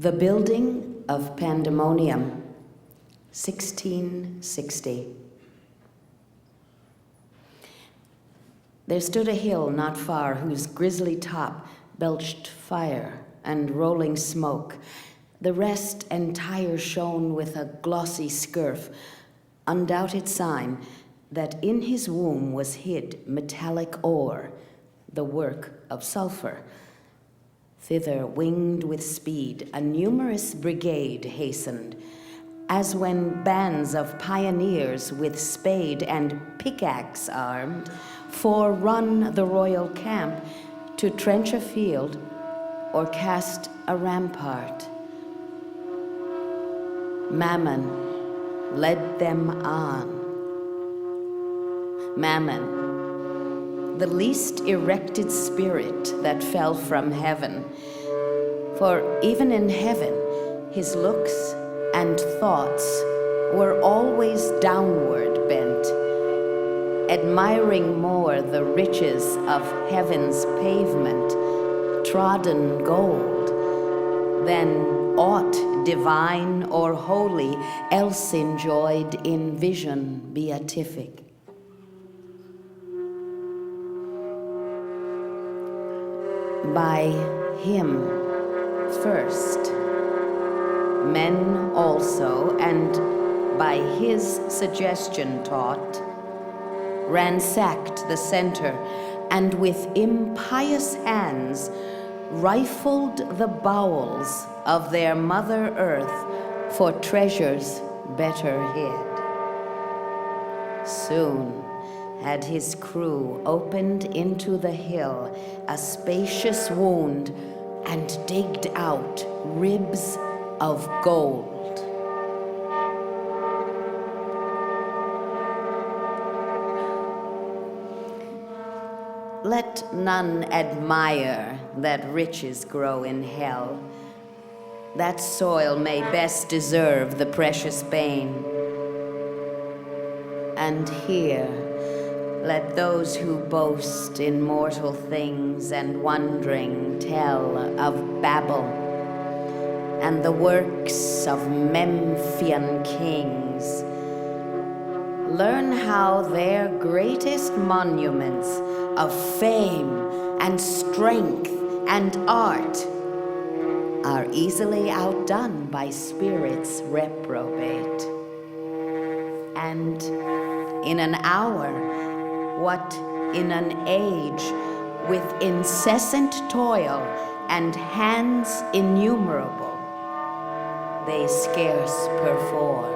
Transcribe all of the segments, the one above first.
The Building of Pandæmonium, 1660. There stood a hill not far whose grisly top belched fire and rolling smoke. The rest entire shone with a glossy scurf, undoubted sign that in his womb was hid metallic ore, the work of sulfur. Thither, winged with speed, a numerous brigade hastened, as when bands of pioneers with spade and pickaxe armed forerun the royal camp to trench a field or cast a rampart. Mammon led them on. Mammon, the least erected spirit that fell from heaven. For even in heaven, his looks and thoughts were always downward bent, admiring more the riches of heaven's pavement, trodden gold, than aught divine or holy else enjoyed in vision beatific. By him first, men also, and by his suggestion taught, ransacked the center, and with impious hands rifled the bowels of their mother earth for treasures better hid. Soon had his crew opened into the hill a spacious wound and digged out ribs of gold. Let none admire that riches grow in hell. That soil may best deserve the precious bane. And here, let those who boast in mortal things and wondering tell of Babel and the works of Memphian kings. Learn how their greatest monuments of fame and strength and art are easily outdone by spirits reprobate. And in an hour, what in an age with incessant toil and hands innumerable, they scarce perform.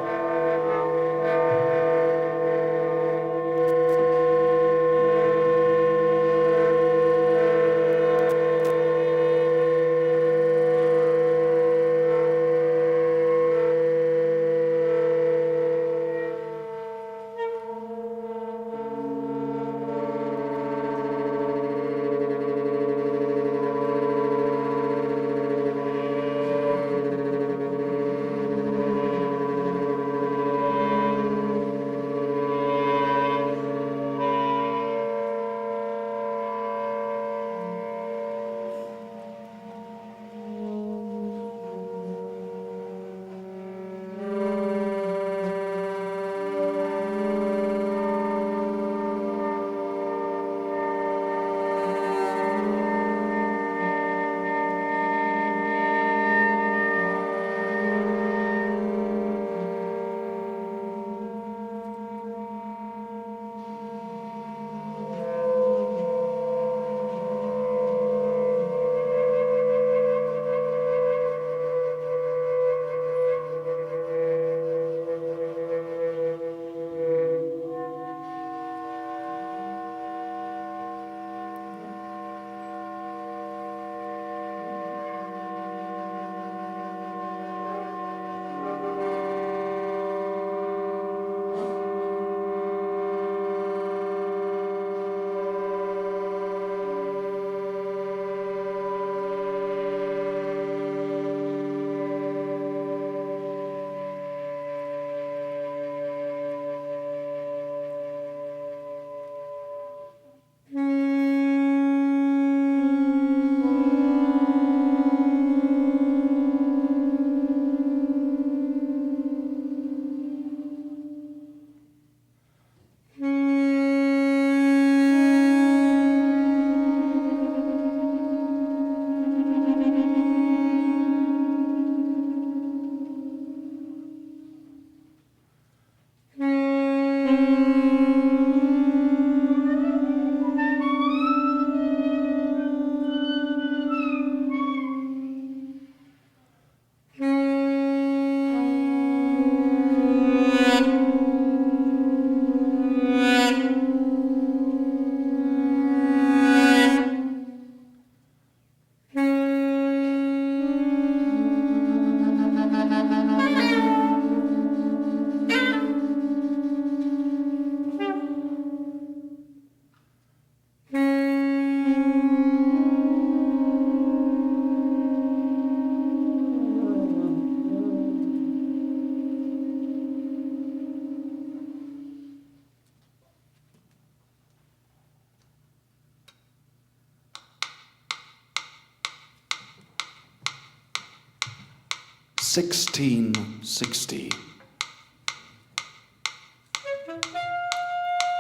(1660).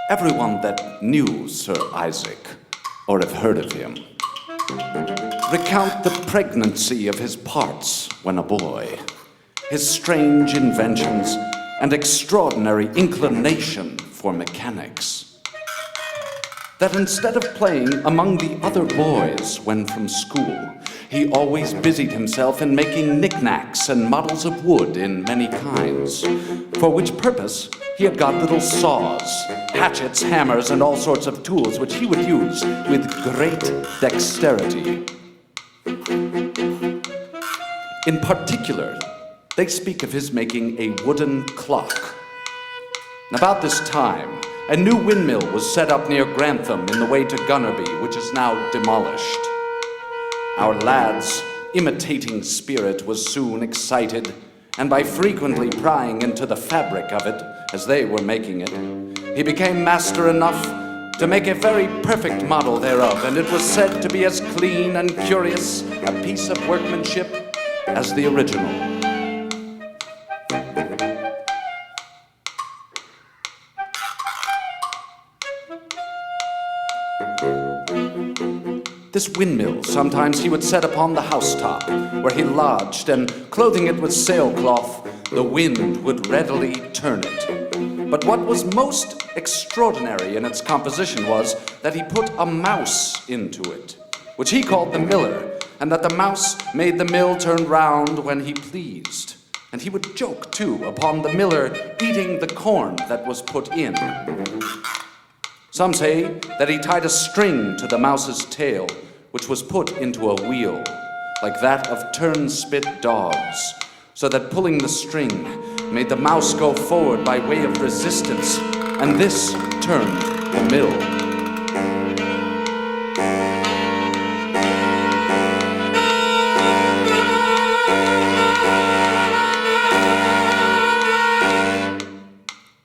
Everyone that knew Sir Isaac, or have heard of him, recount the pregnancy of his parts when a boy, his strange inventions, and extraordinary inclination for mechanics. That instead of playing among the other boys when from school, he always busied himself in making knickknacks and models of wood in many kinds, for which purpose he had got little saws, hatchets, hammers, and all sorts of tools which he would use with great dexterity. In particular, they speak of his making a wooden clock. About this time, a new windmill was set up near Grantham in the way to Gunnerby, which is now demolished. Our lad's imitating spirit was soon excited, and by frequently prying into the fabric of it, as they were making it, he became master enough to make a very perfect model thereof, and it was said to be as clean and curious a piece of workmanship as the original. This windmill sometimes he would set upon the housetop, where he lodged, and clothing it with sailcloth, the wind would readily turn it. But what was most extraordinary in its composition was that he put a mouse into it, which he called the miller, and that the mouse made the mill turn round when he pleased. And he would joke, too, upon the miller eating the corn that was put in. Some say that he tied a string to the mouse's tail, which was put into a wheel, like that of turn-spit dogs, so that pulling the string made the mouse go forward by way of resistance, and this turned the mill.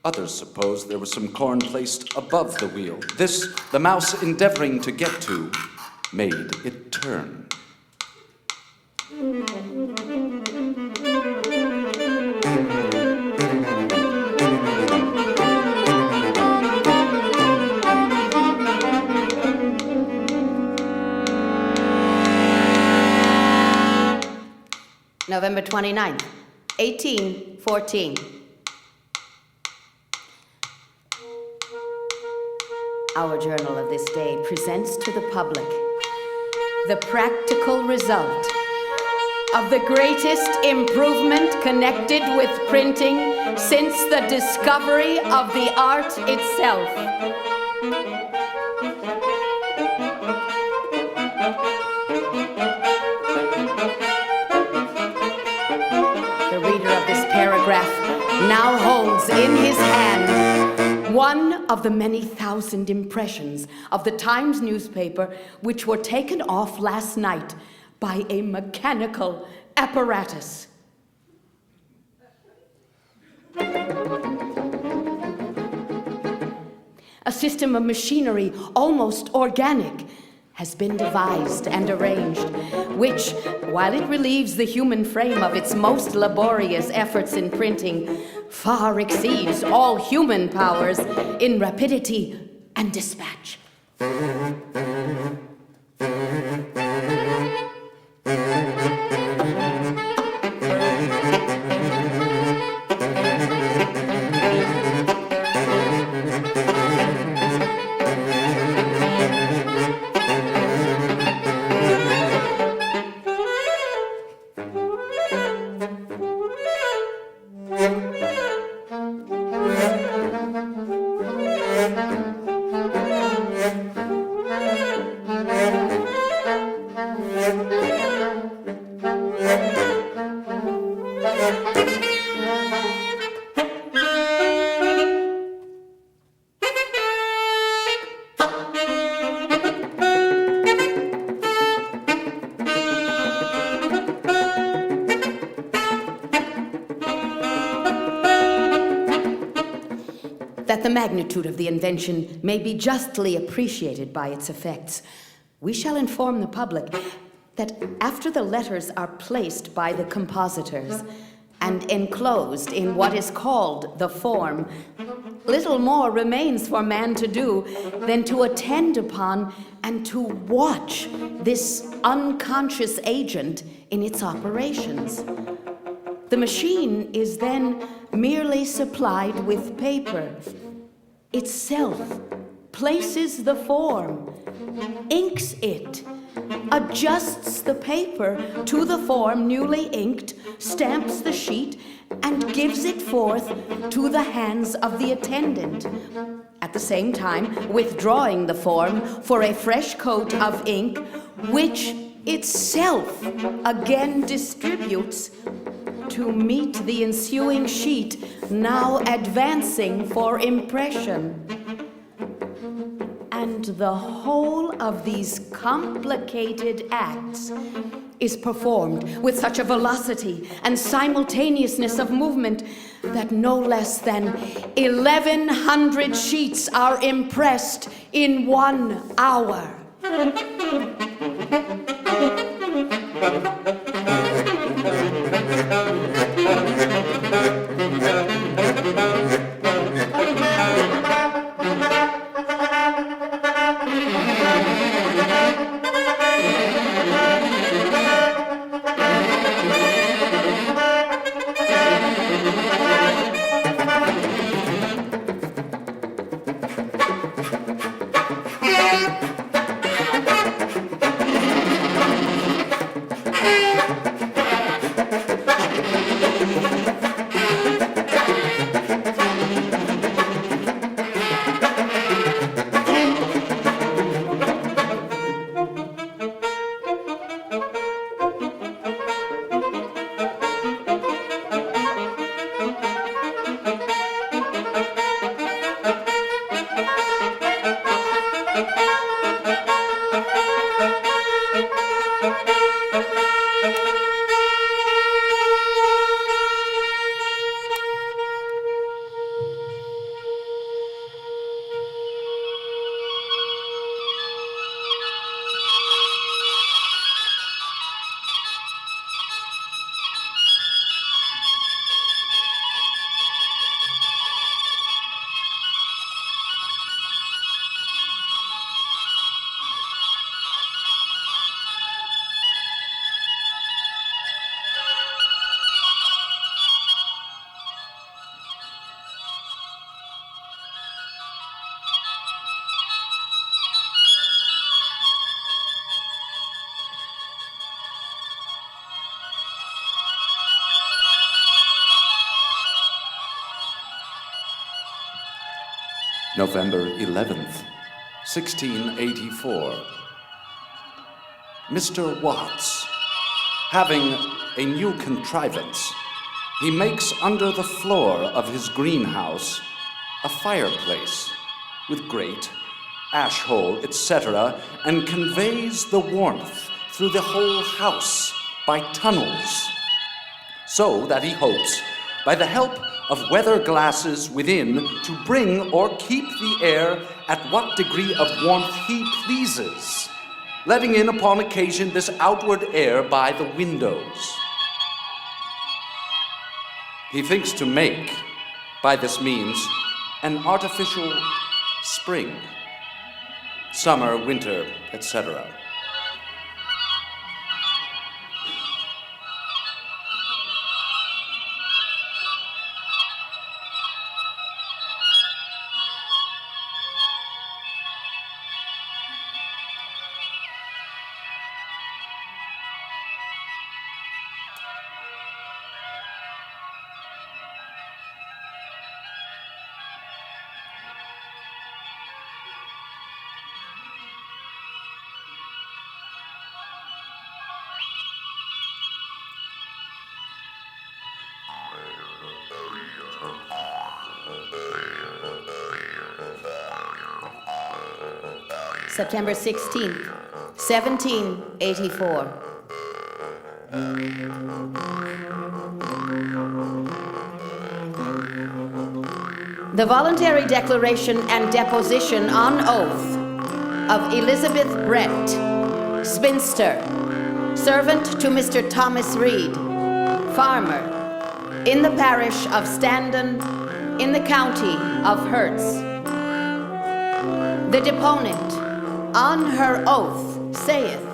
Others suppose there was some corn placed above the wheel. This, the mouse endeavoring to get to, made it turn. November 29th, 1814. Our journal of this day presents to the public the practical result of the greatest improvement connected with printing since the discovery of the art itself. The reader of this paragraph now holds in his hand one of the many thousand impressions of the Times newspaper which were taken off last night by a mechanical apparatus. A system of machinery, almost organic, has been devised and arranged, which, while it relieves the human frame of its most laborious efforts in printing, far exceeds all human powers in rapidity and dispatch. that the magnitude of the invention may be justly appreciated by its effects, we shall inform the public that after the letters are placed by the compositors and enclosed in what is called the form, little more remains for man to do than to attend upon and to watch this unconscious agent in its operations. The machine is then merely supplied with paper. Itself places the form, inks it, adjusts the paper to the form newly inked, stamps the sheet, and gives it forth to the hands of the attendant, at the same time withdrawing the form for a fresh coat of ink, which itself again distributes to meet the ensuing sheet now advancing for impression. And the whole of these complicated acts is performed with such a velocity and simultaneousness of movement that no less than 1,100 sheets are impressed in 1 hour. November 11th, 1684. Mr. Watts, having a new contrivance, he makes under the floor of his greenhouse a fireplace with grate, ash hole, etc., and conveys the warmth through the whole house by tunnels, so that he hopes, by the help of weather glasses within, to bring or keep the air at what degree of warmth he pleases, letting in upon occasion this outward air by the windows. He thinks to make, by this means, an artificial spring, summer, winter, etc. September 16th, 1784. The voluntary declaration and deposition on oath of Elizabeth Brett, spinster, servant to Mr. Thomas Reed, farmer, in the parish of Standen, in the county of Herts. The deponent, on her oath, saith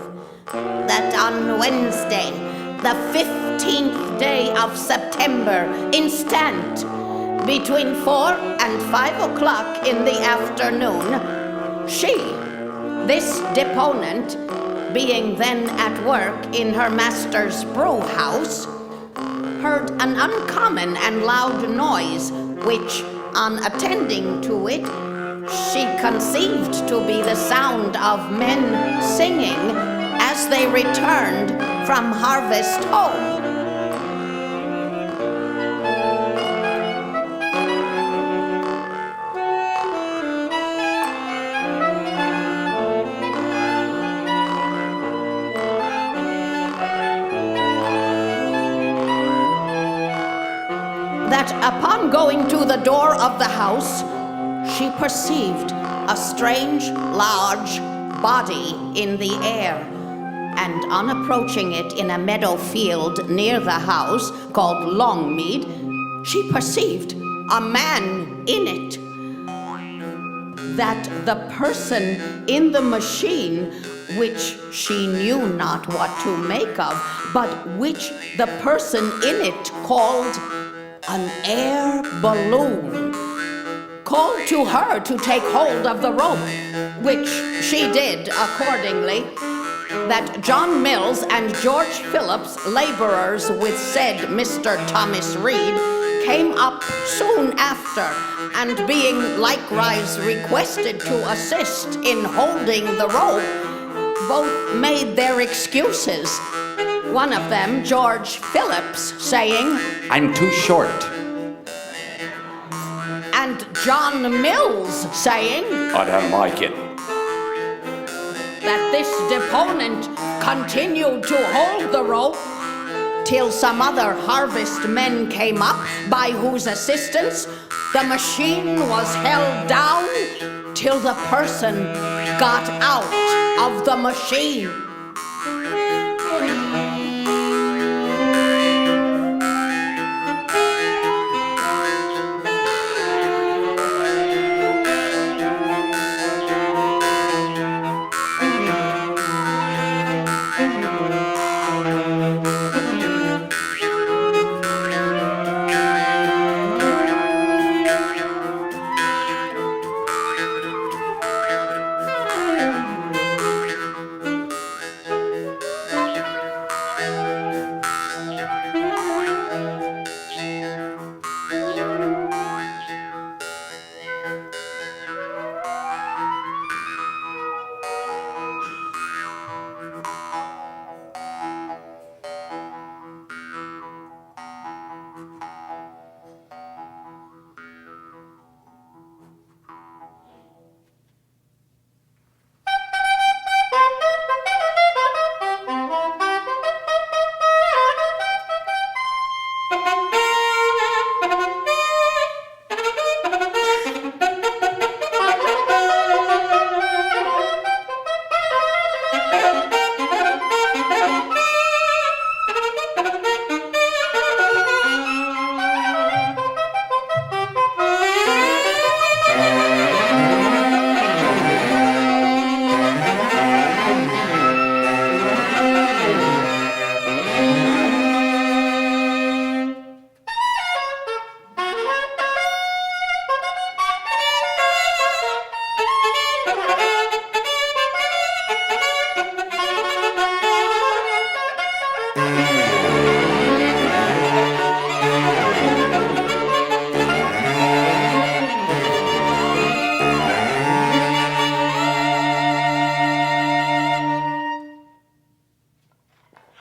that on Wednesday, the 15th day of September, instant, between 4 and 5 o'clock in the afternoon, she, this deponent, being then at work in her master's brew house, heard an uncommon and loud noise, which, on attending to it, she conceived to be the sound of men singing as they returned from harvest home. That upon going to the door of the house, she perceived a strange, large body in the air, and on approaching it in a meadow field near the house called Longmead, she perceived a man in it. That the person in the machine, which she knew not what to make of, but which the person in it called an air balloon, called to her to take hold of the rope, which she did accordingly. That John Mills and George Phillips, laborers with said Mr. Thomas Reed, came up soon after, and being likewise requested to assist in holding the rope, both made their excuses. One of them, George Phillips, saying, "I'm too short." And John Mills saying, "I don't like it." That this deponent continued to hold the rope till some other harvest men came up, by whose assistance the machine was held down till the person got out of the machine.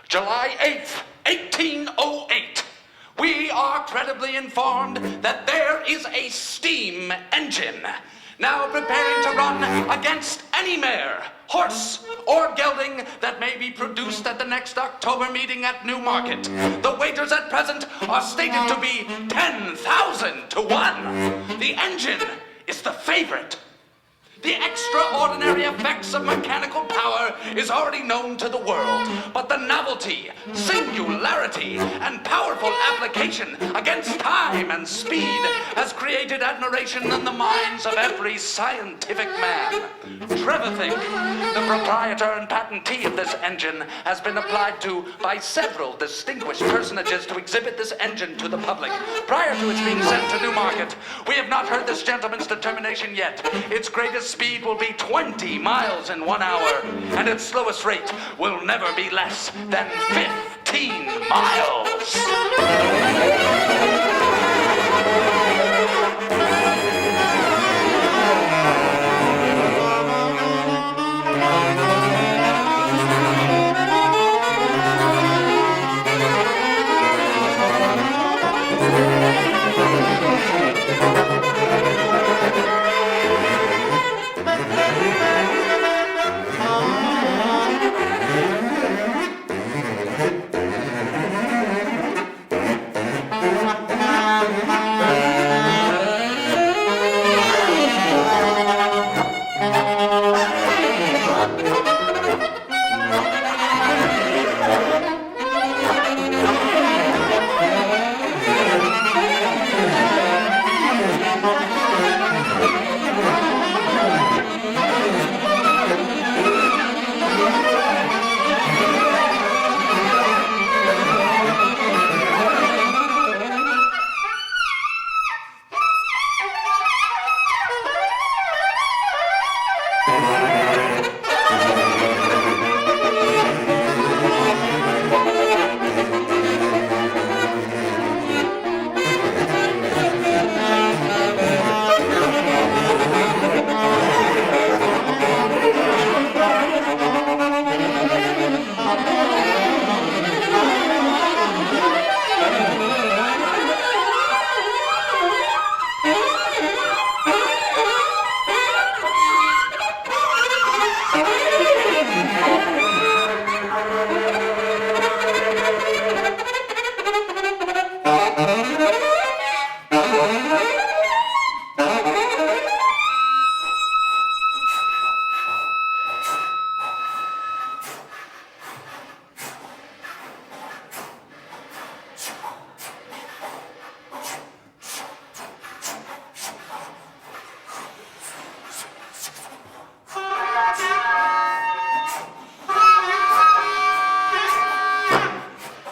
July 8th, 1808. We are credibly informed that there is a steam engine now preparing to run against any mare, horse, or gelding that may be produced at the next October meeting at Newmarket. The wagers at present are stated to be 10,000 to 1. The engine is the favorite. The extraordinary effects of mechanical power is already known to the world, but the novelty, singularity, and powerful application against time and speed has created admiration in the minds of every scientific man. Trevithick, the proprietor and patentee of this engine, has been applied to by several distinguished personages to exhibit this engine to the public. Prior to its being sent to Newmarket, we have not heard this gentleman's determination yet. Its greatest speed will be 20 miles in 1 hour, and its slowest rate will never be less than 15 miles.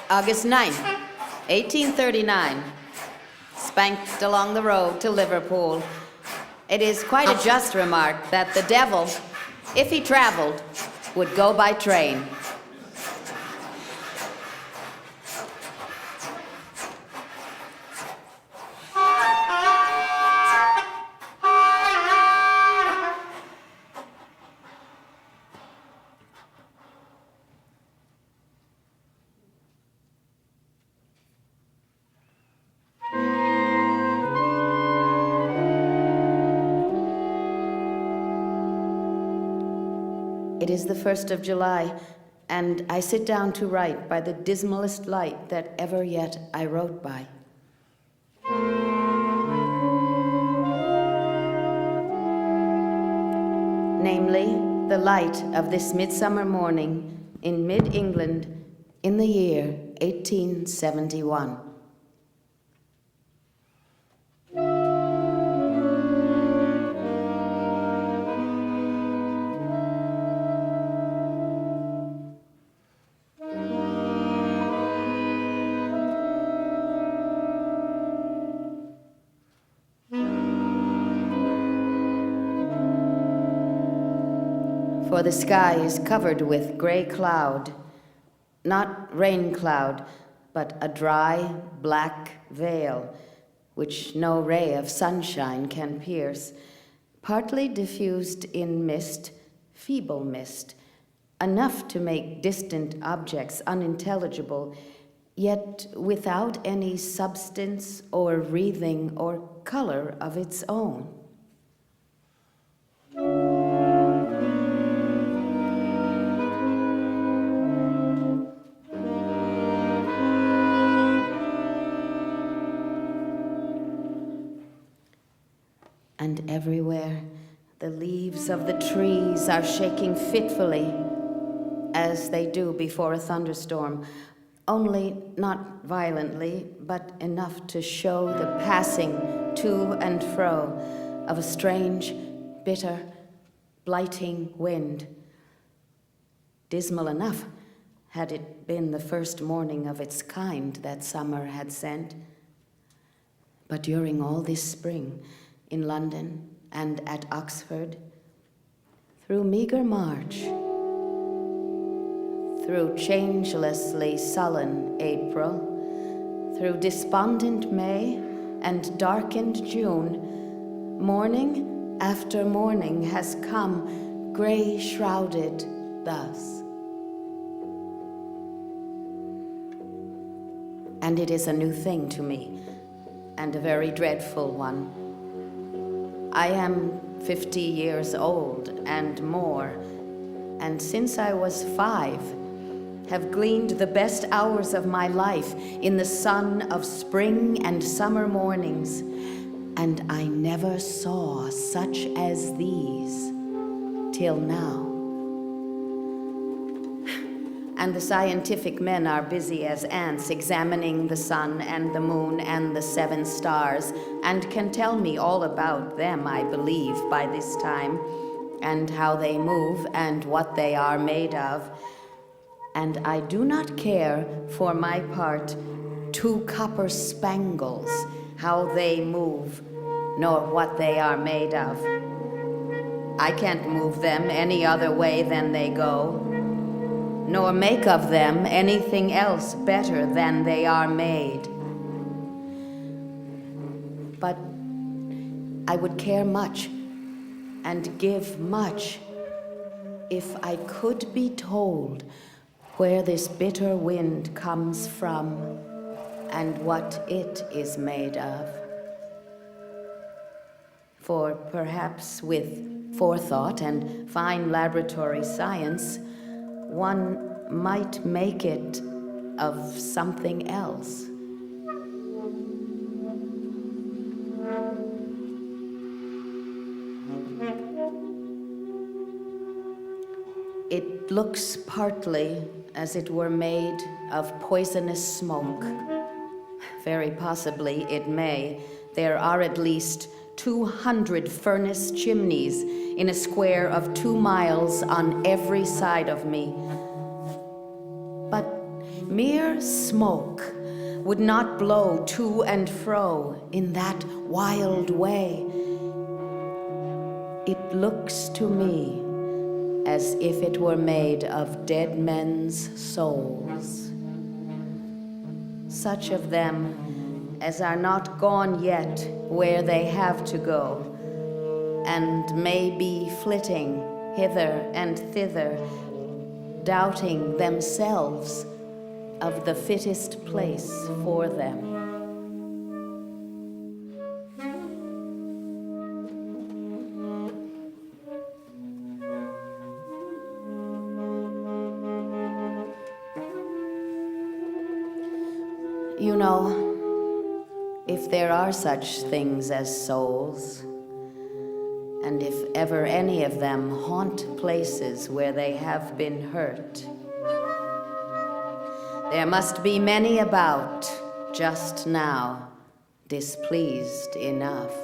August 9th, 1839. Spanked along the road to Liverpool. It is quite a just remark that the devil, if he traveled, would go by train. It is the 1st of July, and I sit down to write by the dismalest light that ever yet I wrote by. Namely, the light of this midsummer morning in mid-England in the year 1871. For the sky is covered with gray cloud, not rain cloud, but a dry, black veil, which no ray of sunshine can pierce, partly diffused in mist, feeble mist, enough to make distant objects unintelligible, yet without any substance or wreathing or color of its own. Everywhere, the leaves of the trees are shaking fitfully, as they do before a thunderstorm, only not violently, but enough to show the passing to and fro of a strange, bitter, blighting wind. Dismal enough, had it been the first morning of its kind that summer had sent. But during all this spring, in London and at Oxford, through meager March, through changelessly sullen April, through despondent May and darkened June, morning after morning has come, gray-shrouded thus. And it is a new thing to me, and a very dreadful one. I am 50 years old and more, and since I was 5, have gleaned the best hours of my life in the sun of spring and summer mornings, and I never saw such as these till now. And the scientific men are busy as ants, examining the sun and the moon and the 7 stars, and can tell me all about them, I believe, by this time, and how they move and what they are made of. And I do not care, for my part, 2 copper spangles, how they move, nor what they are made of. I can't move them any other way than they go, nor make of them anything else better than they are made. But I would care much and give much if I could be told where this bitter wind comes from and what it is made of. For perhaps with forethought and fine laboratory science, one might make it of something else. It looks partly as it were made of poisonous smoke. Very possibly it may. There are at least 200 furnace chimneys in a square of 2 miles on every side of me. But mere smoke would not blow to and fro in that wild way. It looks to me as if it were made of dead men's souls, such of them as are not gone yet where they have to go, and may be flitting hither and thither, doubting themselves of the fittest place for them. You know, if there are such things as souls, and if ever any of them haunt places where they have been hurt, there must be many about just now displeased enough.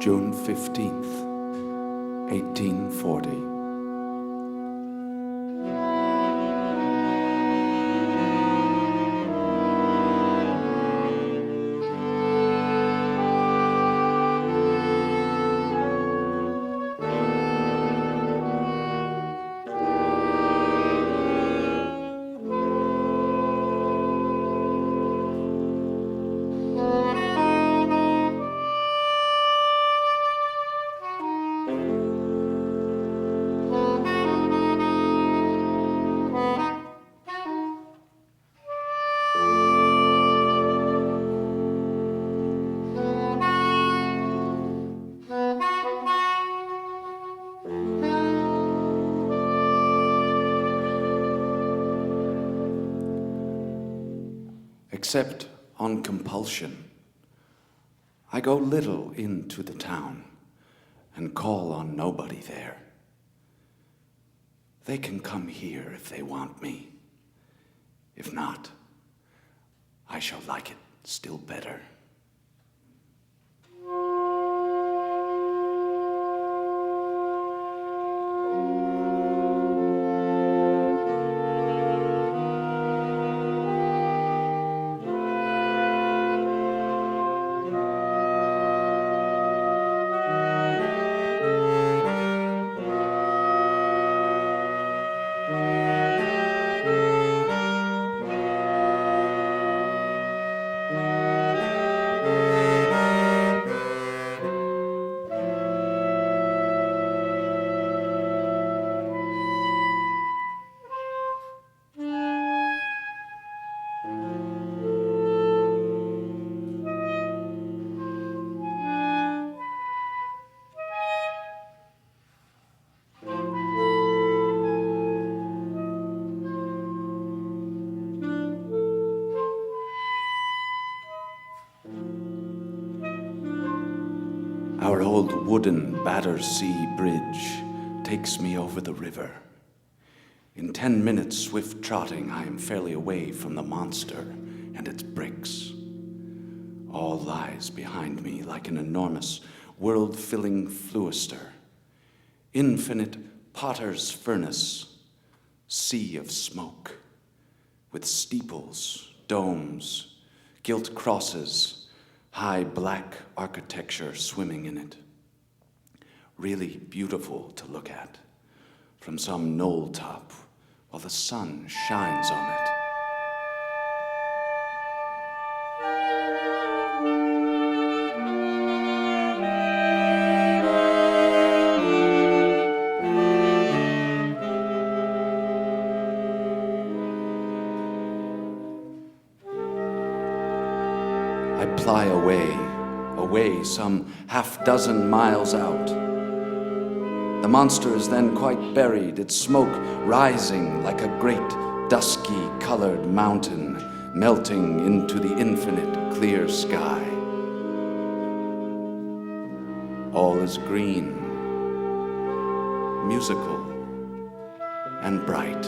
June 15th, 1840. Except on compulsion, I go little into the town and call on nobody there. They can come here if they want me. If not, I shall like it still better. Our old wooden Battersea Bridge takes me over the river. In 10 minutes swift trotting, I am fairly away from the monster and its bricks. All lies behind me like an enormous, world-filling fluister. Infinite potter's furnace, sea of smoke, with steeples, domes, gilt crosses, high black architecture swimming in it. Really beautiful to look at from some knoll top while the sun shines on it. I ply away some half-dozen miles out. The monster is then quite buried, its smoke rising like a great dusky colored mountain melting into the infinite clear sky. All is green, musical, and bright.